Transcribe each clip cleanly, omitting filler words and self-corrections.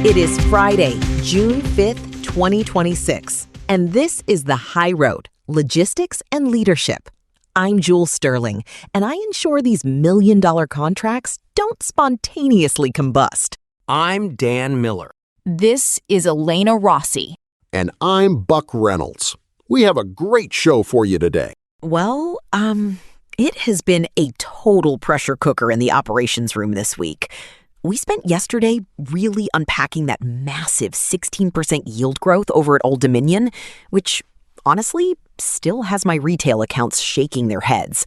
It is Friday, June 5th, 2026, and this is The High Road, Logistics and Leadership. I'm Jules Sterling, and I ensure these million-dollar contracts don't spontaneously combust. I'm Dan Miller. This is Elena Rossi. And I'm Buck Reynolds. We have a great show for you today. Well, it has been a total pressure cooker in the operations room this week. We spent yesterday really unpacking that massive 16% yield growth over at Old Dominion, which honestly still has my retail accounts shaking their heads.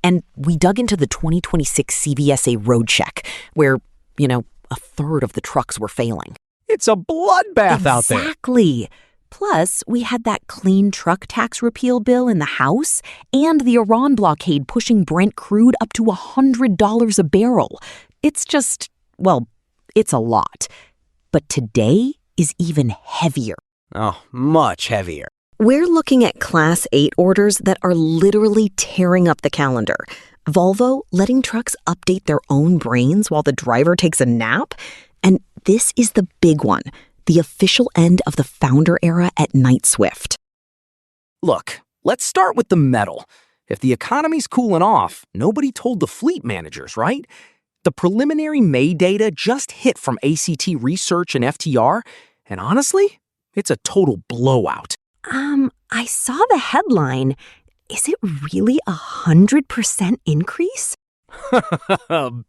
And we dug into the 2026 CVSA road check, where, a third of the trucks were failing. It's a bloodbath out there. Exactly. Plus, we had that clean truck tax repeal bill in the House and the Iran blockade pushing Brent crude up to $100 a barrel. It's just, it's a lot. But today is even heavier. Oh, much heavier. We're looking at Class 8 orders that are literally tearing up the calendar. Volvo letting trucks update their own brains while the driver takes a nap. And this is the big one, the official end of the founder era at Knight-Swift. Look, let's start with the metal. If the economy's cooling off, nobody told the fleet managers, right? The preliminary May data just hit from ACT Research and FTR, and honestly, it's a total blowout. I saw the headline. Is it really 100% increase?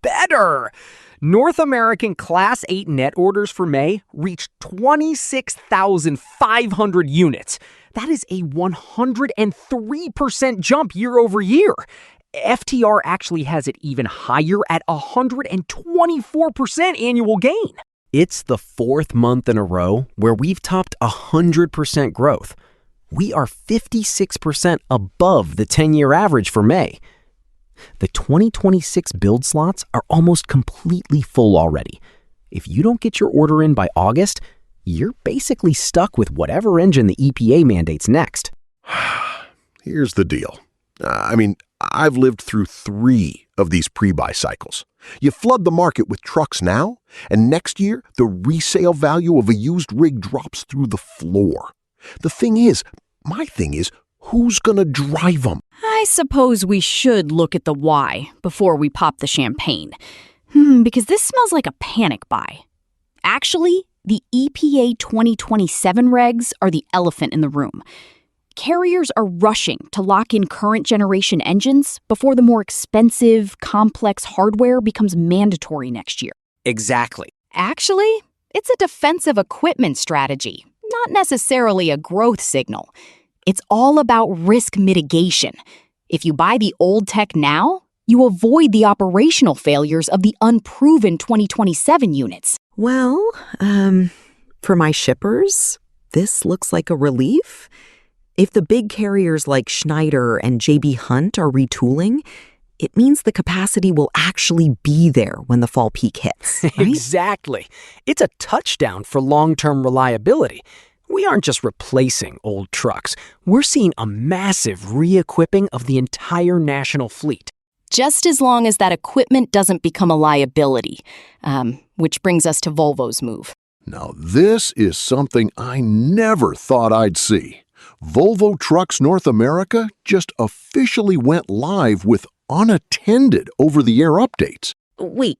Better! North American Class 8 net orders for May reached 26,500 units. That is a 103% jump year over year. FTR actually has it even higher at 124% annual gain. It's the fourth month in a row where we've topped 100% growth. We are 56% above the 10-year average for May. The 2026 build slots are almost completely full already. If you don't get your order in by August, you're basically stuck with whatever engine the EPA mandates next. Here's the deal. I've lived through 3 of these pre-buy cycles. You flood the market with trucks now, and next year, the resale value of a used rig drops through the floor. My thing is, who's gonna drive them? I suppose we should look at the why before we pop the champagne. Because this smells like a panic buy. Actually, the EPA 2027 regs are the elephant in the room. Carriers are rushing to lock in current generation engines before the more expensive, complex hardware becomes mandatory next year. Exactly. Actually, it's a defensive equipment strategy, not necessarily a growth signal. It's all about risk mitigation. If you buy the old tech now, you avoid the operational failures of the unproven 2027 units. Well, for my shippers, this looks like a relief. If the big carriers like Schneider and JB Hunt are retooling, it means the capacity will actually be there when the fall peak hits, right? Exactly. It's a touchdown for long-term reliability. We aren't just replacing old trucks. We're seeing a massive re-equipping of the entire national fleet. Just as long as that equipment doesn't become a liability, which brings us to Volvo's move. Now this is something I never thought I'd see. Volvo Trucks North America just officially went live with unattended over-the-air updates. Wait,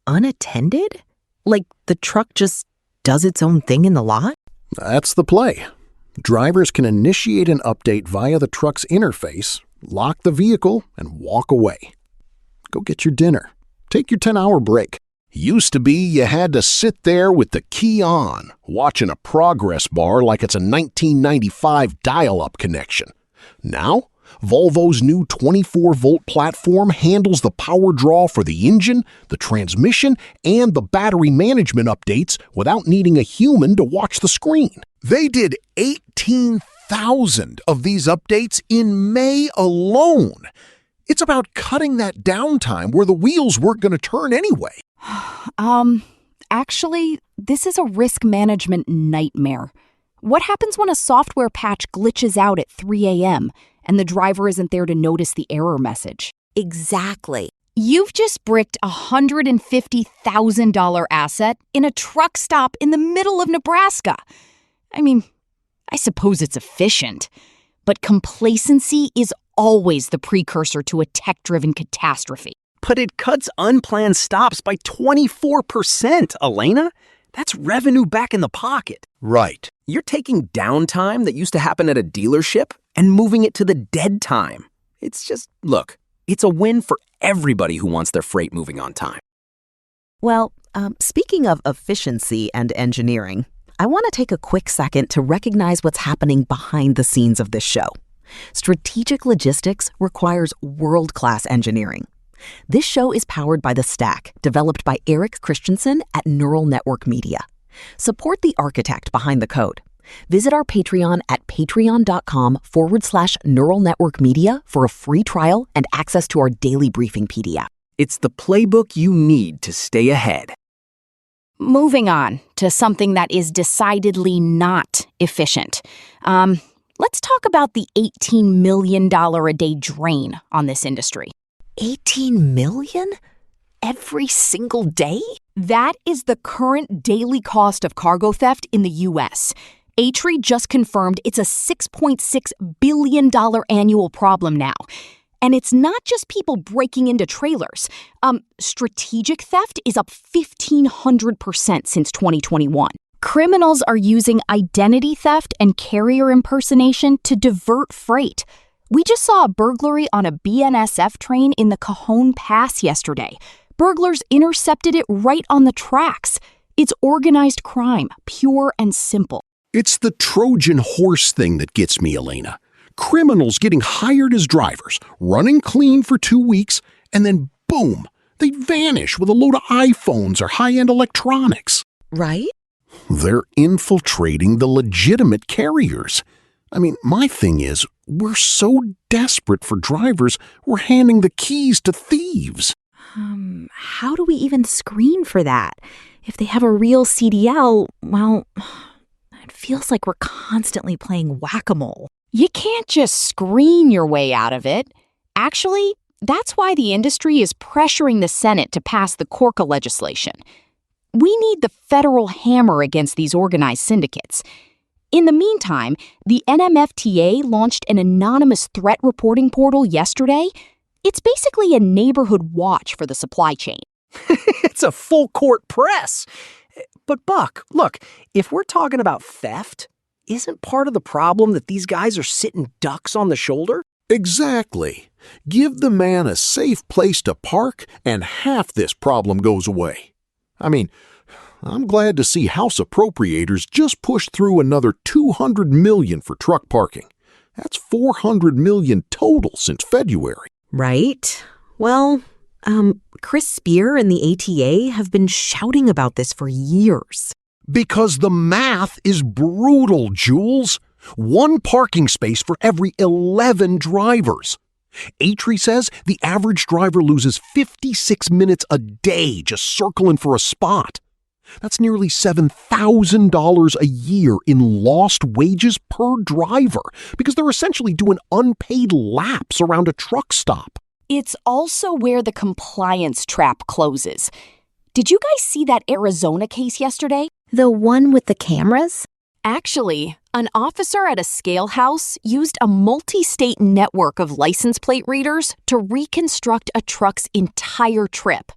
unattended? Like the truck just does its own thing in the lot? That's the play. Drivers can initiate an update via the truck's interface, lock the vehicle, and walk away. Go get your dinner. Take your 10-hour break. Used to be you had to sit there with the key on, watching a progress bar like it's a 1995 dial-up connection. Now, Volvo's new 24-volt platform handles the power draw for the engine, the transmission, and the battery management updates without needing a human to watch the screen. They did 18,000 of these updates in May alone. It's about cutting that downtime where the wheels weren't going to turn anyway. Actually, this is a risk management nightmare. What happens when a software patch glitches out at 3 a.m. and the driver isn't there to notice the error message? Exactly. You've just bricked a $150,000 asset in a truck stop in the middle of Nebraska. I mean, I suppose it's efficient, but complacency is always the precursor to a tech-driven catastrophe. But it cuts unplanned stops by 24%, Elena. That's revenue back in the pocket. Right. You're taking downtime that used to happen at a dealership and moving it to the dead time. It's just, look, it's a win for everybody who wants their freight moving on time. Well, speaking of efficiency and engineering, I want to take a quick second to recognize what's happening behind the scenes of this show. Strategic logistics requires world-class engineering. This show is powered by The Stack, developed by Eric Christensen at Neural Network Media. Support the architect behind the code. Visit our Patreon at patreon.com/Neural Network Media for a free trial and access to our daily briefing PDF. It's the playbook you need to stay ahead. Moving on to something that is decidedly not efficient. Let's talk about the $18 million a day drain on this industry. 18 million? Every single day? That is the current daily cost of cargo theft in the U.S. Atri just confirmed it's a $6.6 billion annual problem now. And it's not just people breaking into trailers. Strategic theft is up 1,500% since 2021. Criminals are using identity theft and carrier impersonation to divert freight. We just saw a burglary on a BNSF train in the Cajon Pass yesterday. Burglars intercepted it right on the tracks. It's organized crime, pure and simple. It's the Trojan horse thing that gets me, Elena. Criminals getting hired as drivers, running clean for 2 weeks, and then boom, they vanish with a load of iPhones or high-end electronics. Right? They're infiltrating the legitimate carriers. I mean, my thing is, we're so desperate for drivers, we're handing the keys to thieves. How do we even screen for that? If they have a real CDL, well, it feels like we're constantly playing whack-a-mole. You can't just screen your way out of it. Actually, that's why the industry is pressuring the Senate to pass the Corca legislation. We need the federal hammer against these organized syndicates. In the meantime, the NMFTA launched an anonymous threat reporting portal yesterday. It's basically a neighborhood watch for the supply chain. It's a full-court press. But Buck, look, if we're talking about theft, isn't part of the problem that these guys are sitting ducks on the shoulder? Exactly. Give the man a safe place to park, and half this problem goes away. I mean, I'm glad to see House appropriators just pushed through another $200 million for truck parking. That's $400 million total since February. Right? Well, Chris Spear and the ATA have been shouting about this for years. Because the math is brutal, Jules. 1 parking space for every 11 drivers. Atri says the average driver loses 56 minutes a day just circling for a spot. That's nearly $7,000 a year in lost wages per driver because they're essentially doing unpaid laps around a truck stop. It's also where the compliance trap closes. Did you guys see that Arizona case yesterday? The one with the cameras? Actually, an officer at a scale house used a multi-state network of license plate readers to reconstruct a truck's entire trip.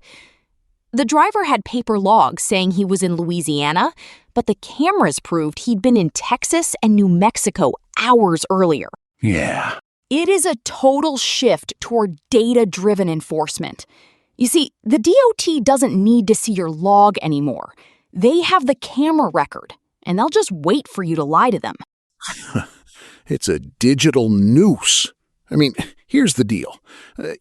The driver had paper logs saying he was in Louisiana, but the cameras proved he'd been in Texas and New Mexico hours earlier. Yeah. It is a total shift toward data-driven enforcement. You see, the DOT doesn't need to see your log anymore. They have the camera record, and they'll just wait for you to lie to them. It's a digital noose. I mean, here's the deal.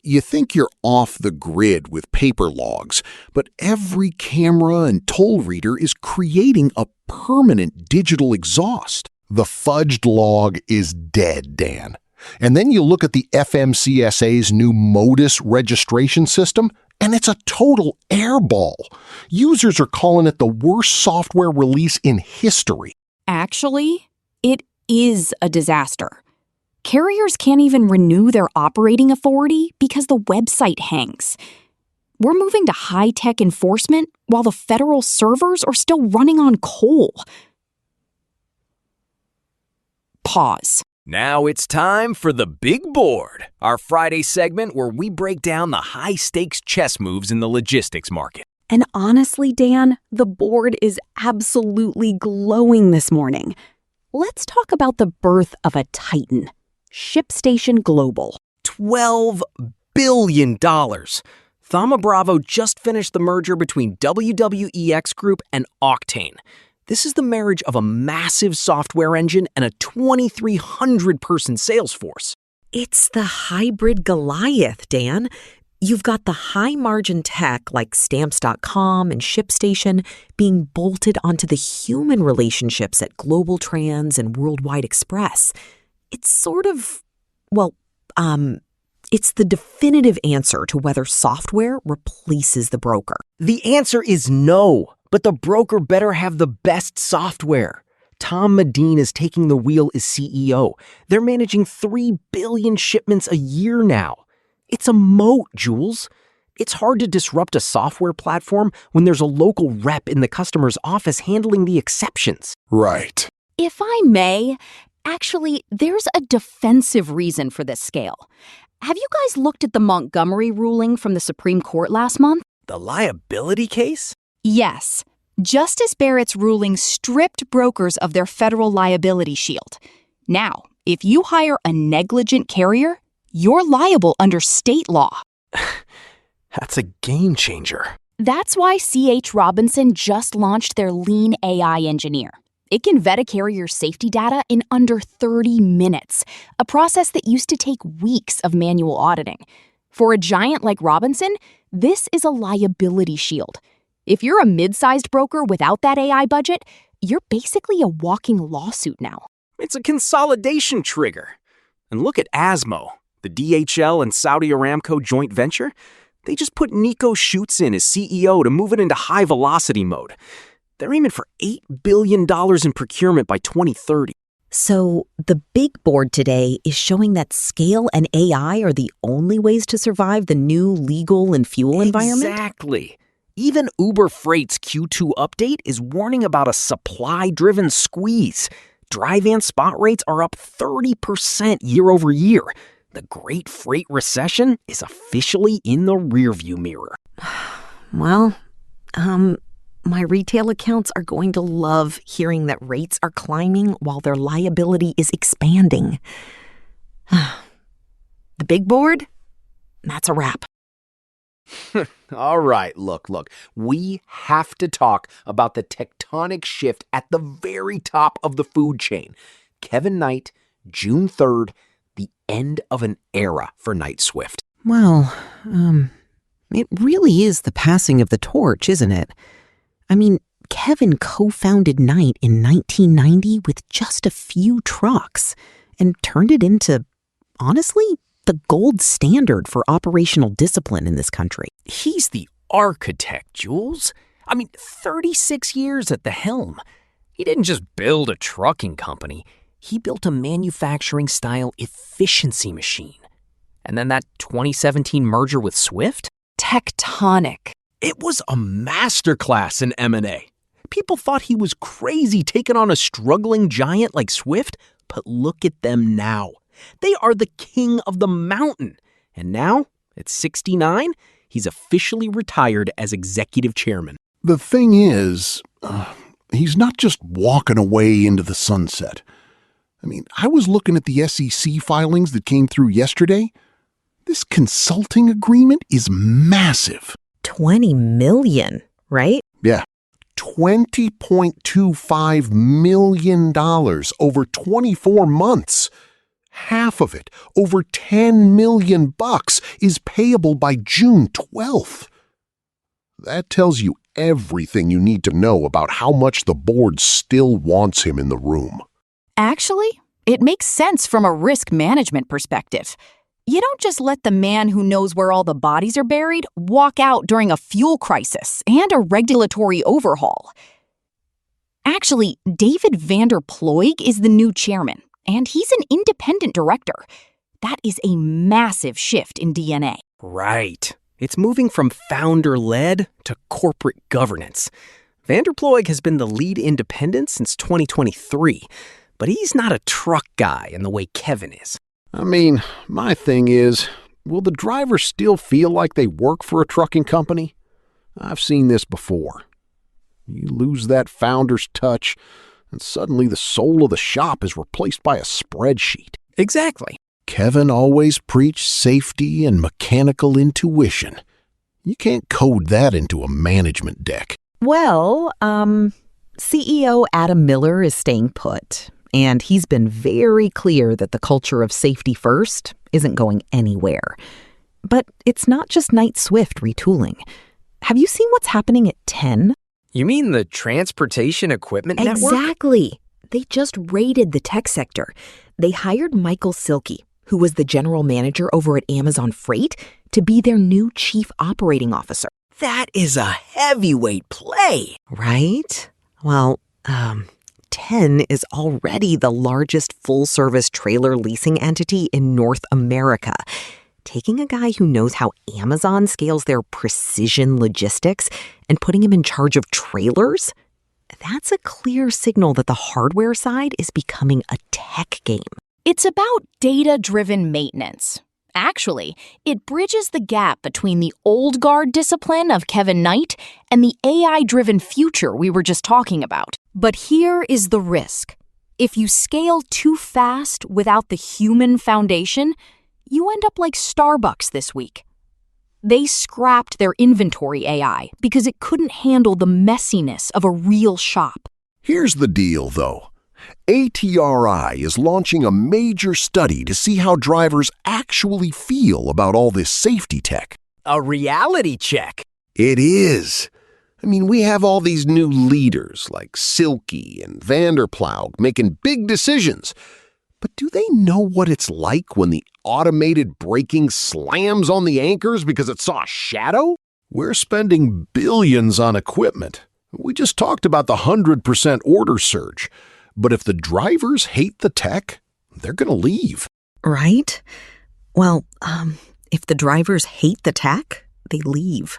You think you're off the grid with paper logs, but every camera and toll reader is creating a permanent digital exhaust. The fudged log is dead, Dan. And then you look at the FMCSA's new modus registration system, and it's a total airball. Users are calling it the worst software release in history. Actually, it is a disaster. Carriers can't even renew their operating authority because the website hangs. We're moving to high-tech enforcement while the federal servers are still running on coal. Pause. Now it's time for the Big Board, our Friday segment where we break down the high-stakes chess moves in the logistics market. And honestly, Dan, the board is absolutely glowing this morning. Let's talk about the birth of a titan, ShipStation Global. $12 billion. Thama Bravo just finished the merger between WWEX Group and Octane. This is the marriage of a massive software engine and a 2,300-person sales force. It's the hybrid Goliath, Dan. You've got the high-margin tech like Stamps.com and ShipStation being bolted onto the human relationships at Global Trans and Worldwide Express. It's sort of, it's the definitive answer to whether software replaces the broker. The answer is no, but the broker better have the best software. Tom Medine is taking the wheel as CEO. They're managing 3 billion shipments a year now. It's a moat, Jules. It's hard to disrupt a software platform when there's a local rep in the customer's office handling the exceptions. Right. If I may, actually, there's a defensive reason for this scale. Have you guys looked at the Montgomery ruling from the Supreme Court last month? The liability case? Yes. Justice Barrett's ruling stripped brokers of their federal liability shield. Now, if you hire a negligent carrier, you're liable under state law. That's a game changer. That's why C.H. Robinson just launched their Lean AI Engineer. It can vet a carrier's safety data in under 30 minutes, a process that used to take weeks of manual auditing. For a giant like Robinson, this is a liability shield. If you're a mid-sized broker without that AI budget, you're basically a walking lawsuit now. It's a consolidation trigger. And look at ASMO, the DHL and Saudi Aramco joint venture. They just put Nico Schutz in as CEO to move it into high-velocity mode. They're aiming for $8 billion in procurement by 2030. So the big board today is showing that scale and AI are the only ways to survive the new legal and fuel environment? Exactly. Even Uber Freight's Q2 update is warning about a supply-driven squeeze. Dry van spot rates are up 30% year over year. The Great Freight Recession is officially in the rearview mirror. Well, my retail accounts are going to love hearing that rates are climbing while their liability is expanding. The big board? That's a wrap. All right, look. We have to talk about the tectonic shift at the very top of the food chain. Kevin Knight, June 3rd, the end of an era for Knight Swift. Well, it really is the passing of the torch, isn't it? I mean, Kevin co-founded Knight in 1990 with just a few trucks and turned it into, honestly, the gold standard for operational discipline in this country. He's the architect, Jules. 36 years at the helm. He didn't just build a trucking company. He built a manufacturing-style efficiency machine. And then that 2017 merger with Swift? Tectonic. It was a masterclass in M&A. People thought he was crazy taking on a struggling giant like Swift, but look at them now. They are the king of the mountain. And now, at 69, he's officially retired as executive chairman. The thing is, he's not just walking away into the sunset. I was looking at the SEC filings that came through yesterday. This consulting agreement is massive. $20 million, right? Yeah. $20.25 million over 24 months. Half of it, over $10 million, is payable by June 12th. That tells you everything you need to know about how much the board still wants him in the room. Actually, it makes sense from a risk management perspective. You don't just let the man who knows where all the bodies are buried walk out during a fuel crisis and a regulatory overhaul. Actually, David Vander Ploeg is the new chairman, and he's an independent director. That is a massive shift in DNA. Right. It's moving from founder-led to corporate governance. Vanderploeg has been the lead independent since 2023, but he's not a truck guy in the way Kevin is. I mean, my thing is, will the drivers still feel like they work for a trucking company? I've seen this before. You lose that founder's touch, and suddenly the soul of the shop is replaced by a spreadsheet. Exactly. Kevin always preached safety and mechanical intuition. You can't code that into a management deck. Well, CEO Adam Miller is staying put, and he's been very clear that the culture of safety first isn't going anywhere. But it's not just Knight-Swift retooling. Have you seen what's happening at 10? You mean the transportation equipment network? Exactly. They just raided the tech sector. They hired Michael Silke, who was the general manager over at Amazon Freight, to be their new chief operating officer. That is a heavyweight play. Right? Well, 10 is already the largest full-service trailer leasing entity in North America. Taking a guy who knows how Amazon scales their precision logistics and putting him in charge of trailers, that's a clear signal that the hardware side is becoming a tech game. It's about data-driven maintenance. Actually, it bridges the gap between the old guard discipline of Kevin Knight and the AI-driven future we were just talking about. But here is the risk. If you scale too fast without the human foundation, you end up like Starbucks this week. They scrapped their inventory AI because it couldn't handle the messiness of a real shop. Here's the deal, though. ATRI is launching a major study to see how drivers actually feel about all this safety tech. A reality check. It is. I mean, we have all these new leaders like Silke and Vanderploeg making big decisions. But do they know what it's like when the automated braking slams on the anchors because it saw a shadow? We're spending billions on equipment. We just talked about the 100% order surge. But if the drivers hate the tech, they're going to leave. Right? Well, if the drivers hate the tech, they leave.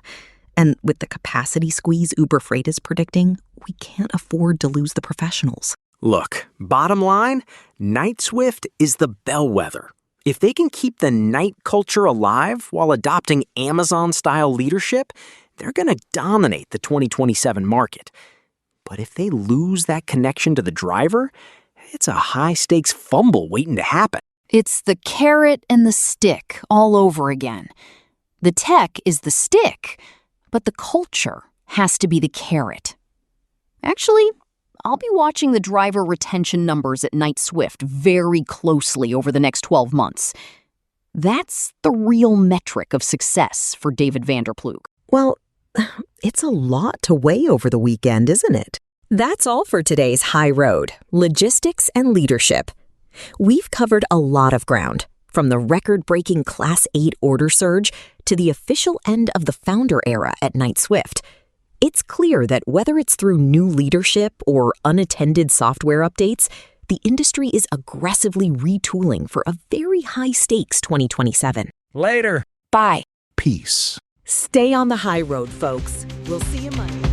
And with the capacity squeeze Uber Freight is predicting, we can't afford to lose the professionals. Look, bottom line, Knight-Swift is the bellwether. If they can keep the Knight culture alive while adopting Amazon-style leadership, they're going to dominate the 2027 market. But if they lose that connection to the driver, it's a high-stakes fumble waiting to happen. It's the carrot and the stick all over again. The tech is the stick, but the culture has to be the carrot. Actually, I'll be watching the driver retention numbers at Knight-Swift very closely over the next 12 months. That's the real metric of success for David Vanderploeg. Well, it's a lot to weigh over the weekend, isn't it? That's all for today's High Road, Logistics and Leadership. We've covered a lot of ground, from the record-breaking Class 8 order surge to the official end of the founder era at Knight-Swift. It's clear that whether it's through new leadership or unattended software updates, the industry is aggressively retooling for a very high-stakes 2027. Later. Bye. Peace. Stay on the high road, folks. We'll see you Monday.